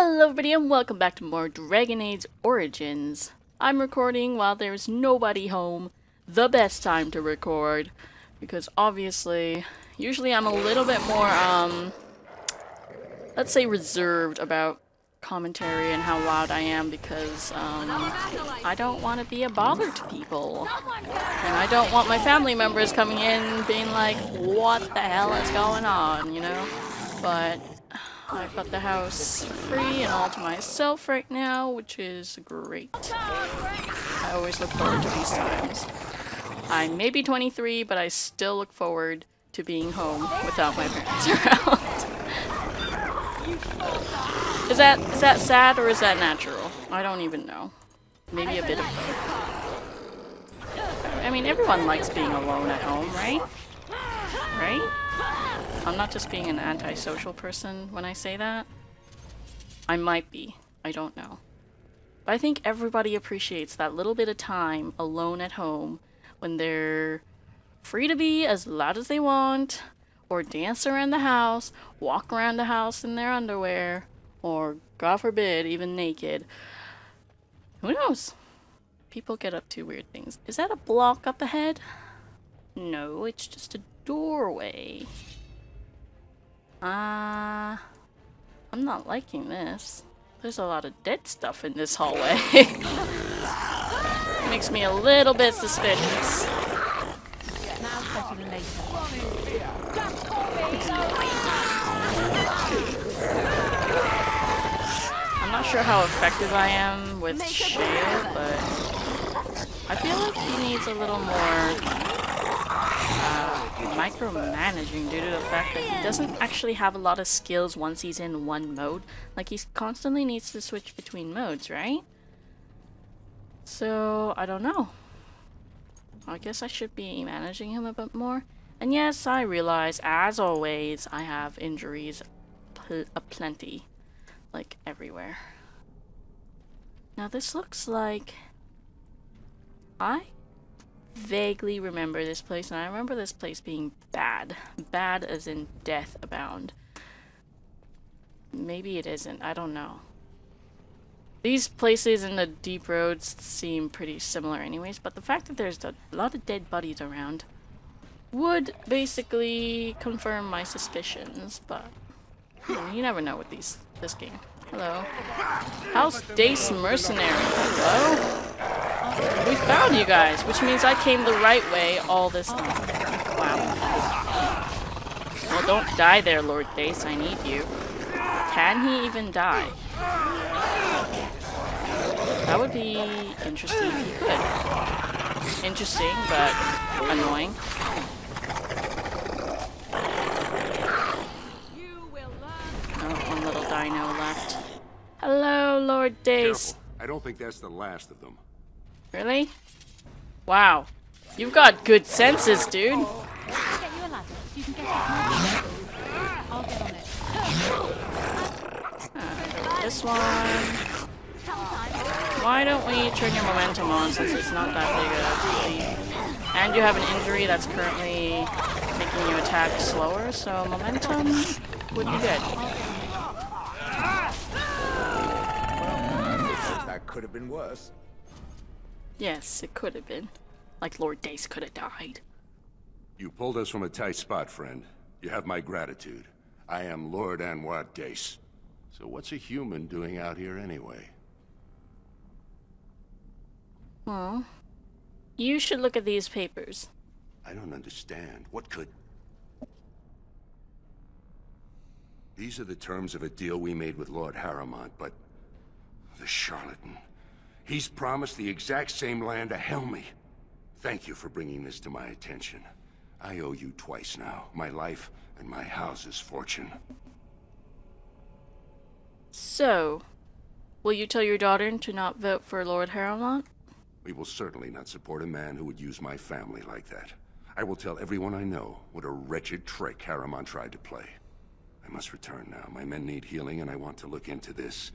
Hello everybody and welcome back to more Dragon Age Origins. I'm recording while there's nobody home. The best time to record. Because obviously, usually I'm a little bit more, let's say reserved about commentary and how loud I am because, I don't want to be a bother to people. And I don't want my family members coming in being like, what the hell is going on, you know? But I've got the house free and all to myself right now, which is great. I always look forward to these times. I may be 23, but I still look forward to being home without my parents around. Is that sad or is that natural? I don't even know. Maybe a bit of both. I mean, everyone likes being alone at home, right? Right? I'm not just being an antisocial person when I say that. I might be. I don't know. But I think everybody appreciates that little bit of time alone at home when they're free to be as loud as they want, or dance around the house, walk around the house in their underwear, or, God forbid, even naked. Who knows? People get up to weird things. Is that a block up ahead? No, it's just a doorway. I'm not liking this. There's a lot of dead stuff in this hallway. Makes me a little bit suspicious. I'm not sure how effective I am with Shale, but I feel like he needs a little more micromanaging due to the fact that he doesn't actually have a lot of skills once he's in one mode. Like, he constantly needs to switch between modes, right? So, I don't know. I guess I should be managing him a bit more. And yes, I realize, as always, I have injuries aplenty. Like, everywhere. Now, this looks like... I vaguely remember this place, and I remember this place being bad. Bad as in death abound. Maybe it isn't, I don't know. These places in the deep roads seem pretty similar anyways, but the fact that there's a lot of dead bodies around would basically confirm my suspicions, but you never know with this game. Hello. House Dace Mercenary. Hello? We found you guys, which means I came the right way all this time. Wow. Well, don't die there, Lord Dace. I need you. Can he even die? That would be interesting if he could. Interesting, but annoying. Oh, one little dino left. Hello, Lord Dace. Careful. I don't think that's the last of them. Really? Wow. You've got good senses, dude. This one. Why don't we turn your momentum on since it's not that big a leap? And you have an injury that's currently making you attack slower, so momentum would be good. That could have been worse. Yes, it could have been. Like Lord Dace could have died. You pulled us from a tight spot, friend. You have my gratitude. I am Lord Anwar Dace. So what's a human doing out here anyway? Well, you should look at these papers. I don't understand. What could... These are the terms of a deal we made with Lord Harrowmont, but... the charlatan. He's promised the exact same land to Helmy. Thank you for bringing this to my attention. I owe you twice now. My life and my house's fortune. So, will you tell your daughter to not vote for Lord Harrowmont? We will certainly not support a man who would use my family like that. I will tell everyone I know what a wretched trick Harrowmont tried to play. I must return now. My men need healing and I want to look into this.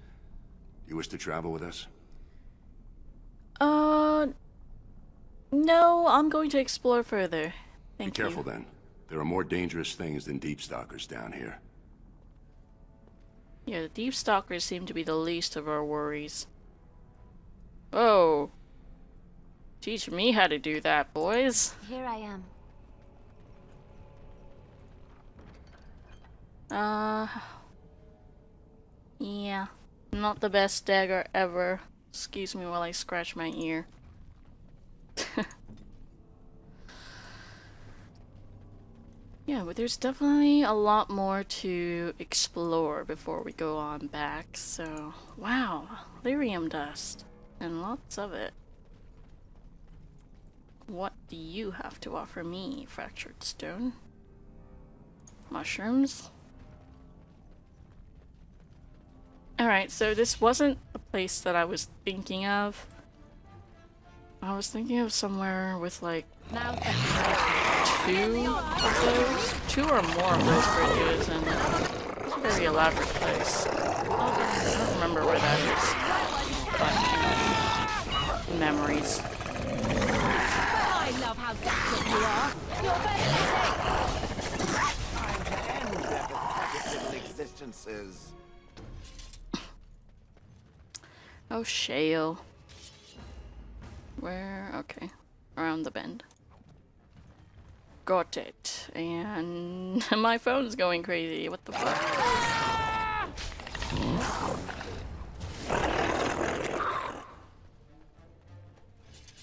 You wish to travel with us? No, I'm going to explore further. Thank you. Be careful then. There are more dangerous things than deep stalkers down here. Yeah, the deep stalkers seem to be the least of our worries. Oh. Teach me how to do that, boys. Here I am. Yeah. Not the best dagger ever. Excuse me while I scratch my ear. Yeah, but there's definitely a lot more to explore before we go on back, so... Wow, lyrium dust. And lots of it. What do you have to offer me, fractured stone? Mushrooms? Alright, so this wasn't the place that I was thinking of. I was thinking of somewhere with like... two or more of those bridges, and it's a very elaborate place. I don't remember where that is, but memories. I love how desperate you are. You're Time to end their pathetic little existences. Oh, shale. Where? Okay. Around the bend. Got it. And my phone's going crazy. What the fuck?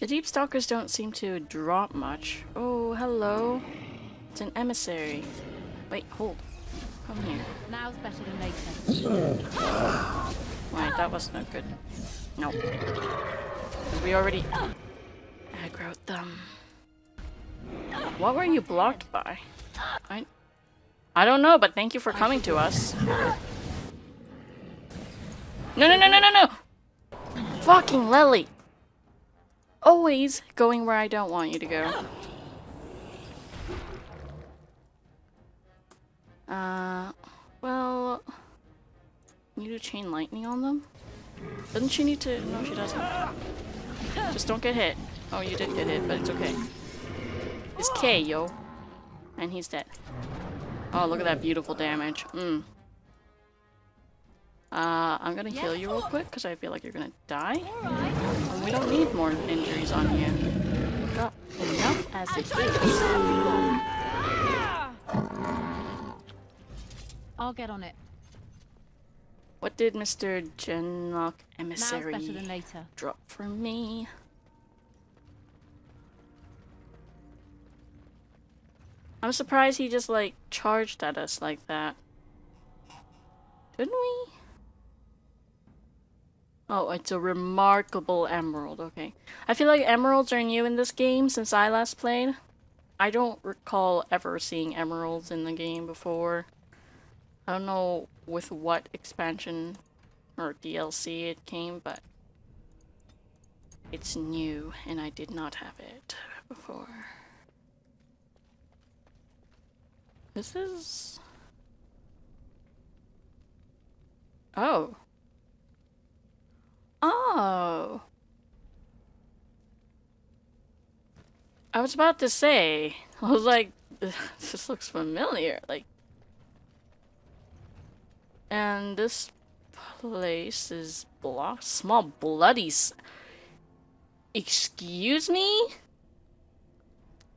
The deep stalkers don't seem to drop much. Oh, hello. It's an emissary. Wait, hold. Come here. Now's better than later. Right, that was not good. No. Because we already aggroed them. What were you blocked by? I don't know, but thank you for coming to us. No, no, no, no, no, no! Fucking Lily! Always going where I don't want you to go. Well... You do chain lightning on them? Doesn't she need to? No, she doesn't. Just don't get hit. Oh, you did get hit, but it's okay. It's K, yo. And he's dead. Oh, look at that beautiful damage. I'm gonna heal you real quick, because I feel like you're gonna die. And we don't need more injuries on you. We've got enough as it is. I'll get on it. What did Mr. Genlock Emissary Now's better than later. drop for me? I'm surprised he just like charged at us like that. Didn't we? Oh, it's a remarkable emerald. Okay. I feel like emeralds are new in this game since I last played. I don't recall ever seeing emeralds in the game before. I don't know with what expansion or DLC it came, but it's new and I did not have it before. This is... Oh. Oh. I was about to say, I was like, this looks familiar, like... And this place is blocked. Small bloody... Excuse me?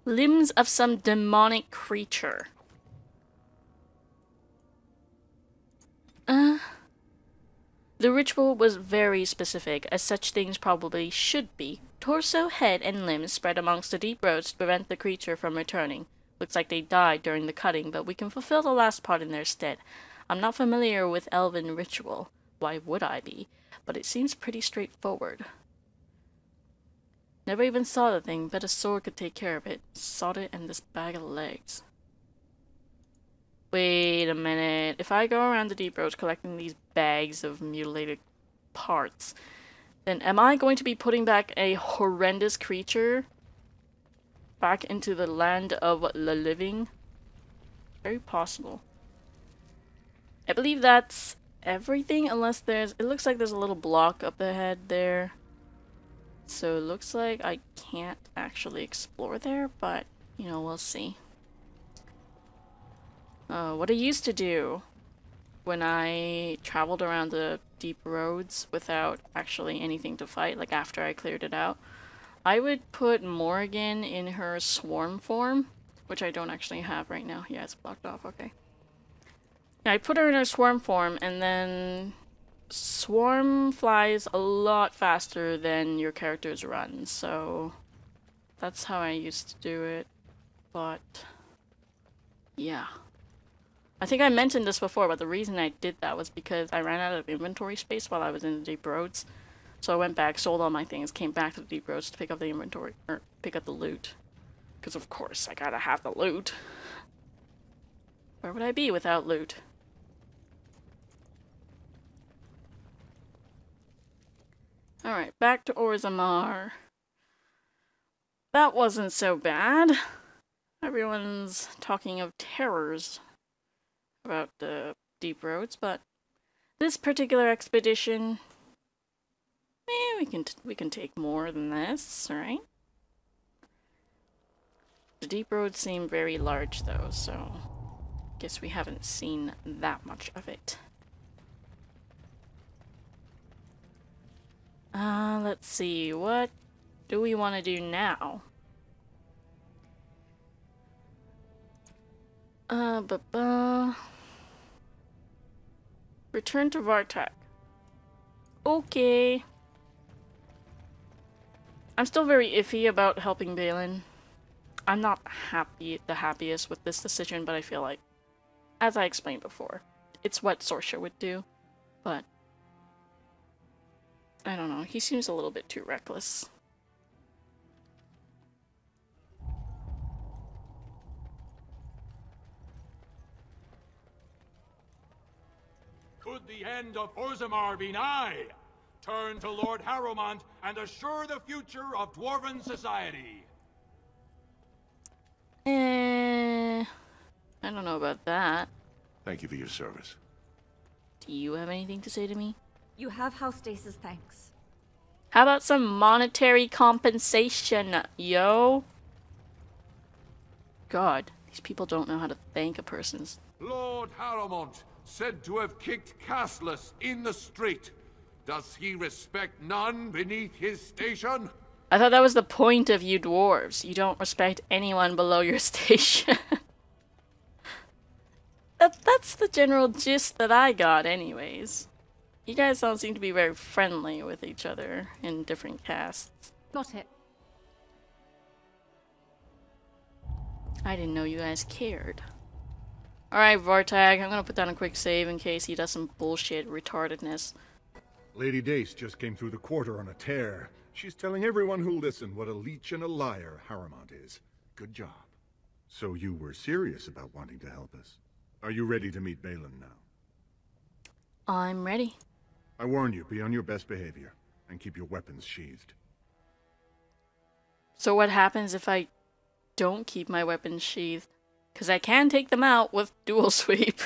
Limbs of some demonic creature. The ritual was very specific, as such things probably should be. Torso, head, and limbs spread amongst the deep roads to prevent the creature from returning. Looks like they died during the cutting, but we can fulfill the last part in their stead. I'm not familiar with elven ritual. Why would I be? But it seems pretty straightforward. Never even saw the thing, bet a sword could take care of it. Sawed it and this bag of legs. Wait a minute. If I go around the deep roads collecting these bags of mutilated parts, then am I going to be putting back a horrendous creature back into the land of the living? Very possible. I believe that's everything, unless there's... It looks like there's a little block up ahead there. So it looks like I can't actually explore there, but, you know, we'll see. What I used to do when I traveled around the deep roads without actually anything to fight, like after I cleared it out, I would put Morrigan in her swarm form, which I don't actually have right now. Yeah, it's blocked off, okay. Yeah, I put her in her swarm form, and then swarm flies a lot faster than your character's run, so that's how I used to do it, but yeah. I think I mentioned this before, but the reason I did that was because I ran out of inventory space while I was in the deep roads. So I went back, sold all my things, came back to the deep roads to pick up the inventory, or pick up the loot. Because of course, I gotta have the loot. Where would I be without loot? Alright, back to Orzammar. That wasn't so bad. Everyone's talking of terrors about the deep roads, but this particular expedition, we can take more than this, right? The deep roads seem very large though, so guess we haven't seen that much of it. Let's see, what do we want to do now? Return to Vartag. Okay. I'm still very iffy about helping Balin. I'm not the happiest with this decision, but I feel like, as I explained before, it's what Sorsha would do. But I don't know, he seems a little bit too reckless. Could the end of Orzammar be nigh? Turn to Lord Harrowmont and assure the future of Dwarven society. I don't know about that. Thank you for your service. Do you have anything to say to me? You have House Dace's thanks. How about some monetary compensation, yo? God, these people don't know how to thank a person's... Lord Harrowmont, said to have kicked castless in the street. Does he respect none beneath his station? I thought that was the point of you dwarves. You don't respect anyone below your station. That's the general gist that I got anyways. You guys don't seem to be very friendly with each other in different castes. Got it. I didn't know you guys cared. Alright, Vartag, I'm gonna put down a quick save in case he does some bullshit retardedness. Lady Dace just came through the quarter on a tear. She's telling everyone who'll listen what a leech and a liar Harrowmont is. Good job. So you were serious about wanting to help us. Are you ready to meet Balin now? I'm ready. I warn you, be on your best behavior, and keep your weapons sheathed. So what happens if I don't keep my weapons sheathed? Because I can take them out with dual sweep.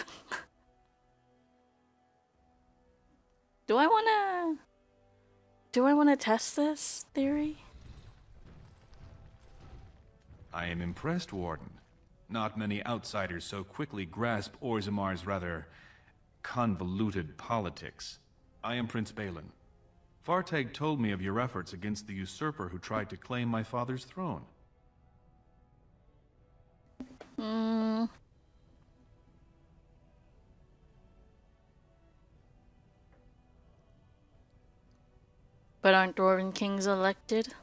Do I wanna test this theory? I am impressed, Warden. Not many outsiders so quickly grasp Orzammar's rather convoluted politics. I am Prince Balin. Vartag told me of your efforts against the usurper who tried to claim my father's throne. But aren't Dwarven kings elected?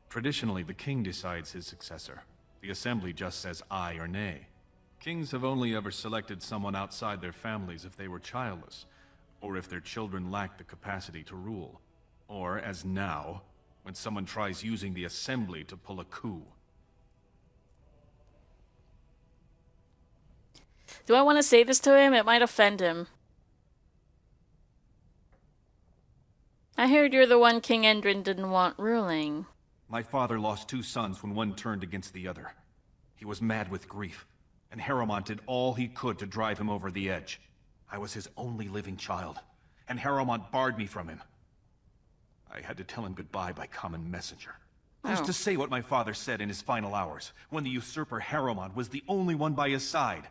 Traditionally, the king decides his successor. The assembly just says aye or nay. Kings have only ever selected someone outside their families if they were childless, or if their children lacked the capacity to rule. Or, as now, when someone tries using the assembly to pull a coup. Do I want to say this to him? It might offend him. I heard you're the one King Endrin didn't want ruling. My father lost 2 sons when one turned against the other. He was mad with grief, and Harrowmont did all he could to drive him over the edge. I was his only living child, and Harrowmont barred me from him. I had to tell him goodbye by common messenger. Who's to say what my father said in his final hours, when the usurper Harrowmont was the only one by his side?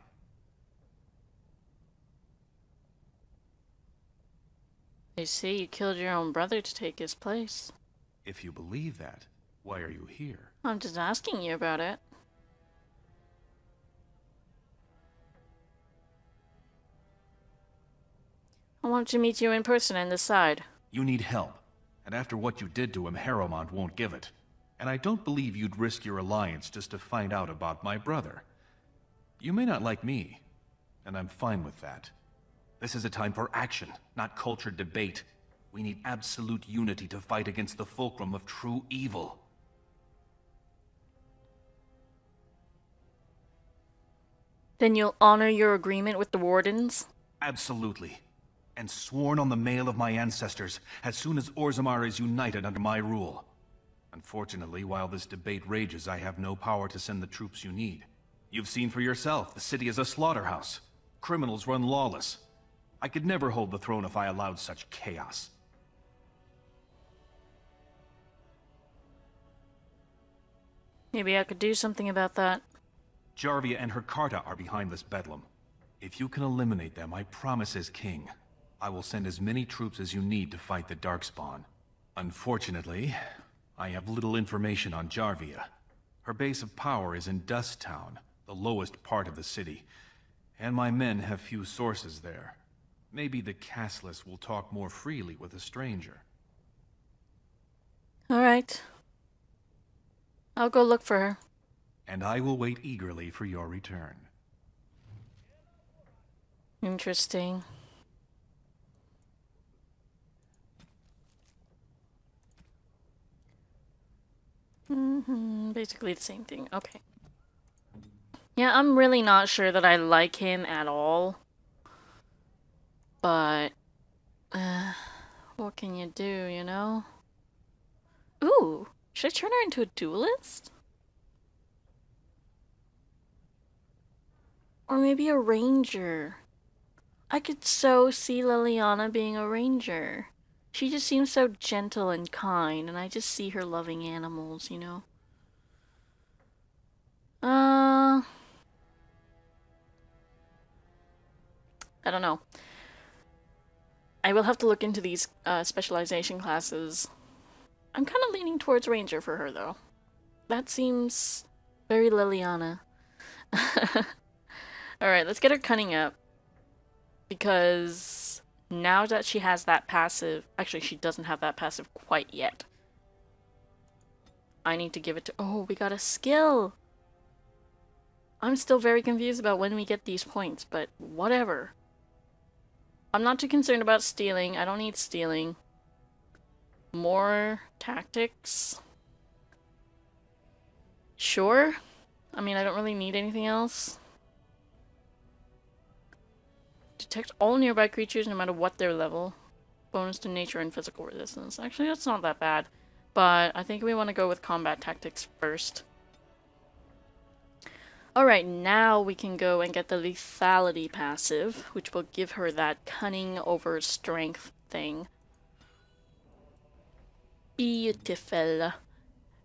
I see you killed your own brother to take his place. If you believe that, why are you here? I'm just asking you about it. I want to meet you in person and decide. You need help, and after what you did to him, Harrowmont won't give it. And I don't believe you'd risk your alliance just to find out about my brother. You may not like me, and I'm fine with that. This is a time for action, not cultured debate. We need absolute unity to fight against the fulcrum of true evil. Then you'll honor your agreement with the Wardens? Absolutely. And sworn on the mail of my ancestors, as soon as Orzammar is united under my rule. Unfortunately, while this debate rages, I have no power to send the troops you need. You've seen for yourself, the city is a slaughterhouse. Criminals run lawless. I could never hold the throne if I allowed such chaos. Maybe I could do something about that. Jarvia and her Carta are behind this bedlam. If you can eliminate them, I promise as king, I will send as many troops as you need to fight the Darkspawn. Unfortunately, I have little information on Jarvia. Her base of power is in Dust Town, the lowest part of the city, and my men have few sources there. Maybe the castless will talk more freely with a stranger. Alright. I'll go look for her. And I will wait eagerly for your return. Interesting. Basically the same thing. Okay. Yeah, I'm really not sure that I like him at all. But, what can you do, you know? Ooh, should I turn her into a duelist? Or maybe a ranger. I could so see Liliana being a ranger. She just seems so gentle and kind, and I just see her loving animals, you know? I don't know. I will have to look into these specialization classes. I'm kind of leaning towards ranger for her, though. That seems very Liliana. Alright, let's get her cunning up. Because now that she has that passive... Actually, she doesn't have that passive quite yet. I need to give it to... Oh, we got a skill! I'm still very confused about when we get these points, but whatever. I'm not too concerned about stealing. I don't need stealing. More tactics? Sure. I mean, I don't really need anything else. Detect all nearby creatures no matter what their level. Bonus to nature and physical resistance. Actually, that's not that bad. But I think we want to go with combat tactics first. Alright, now we can go and get the lethality passive, which will give her that cunning over strength thing. Beautiful.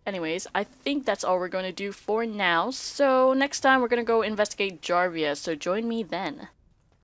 Anyways, I think that's all we're going to do for now. So next time we're going to go investigate Jarvia, so join me then.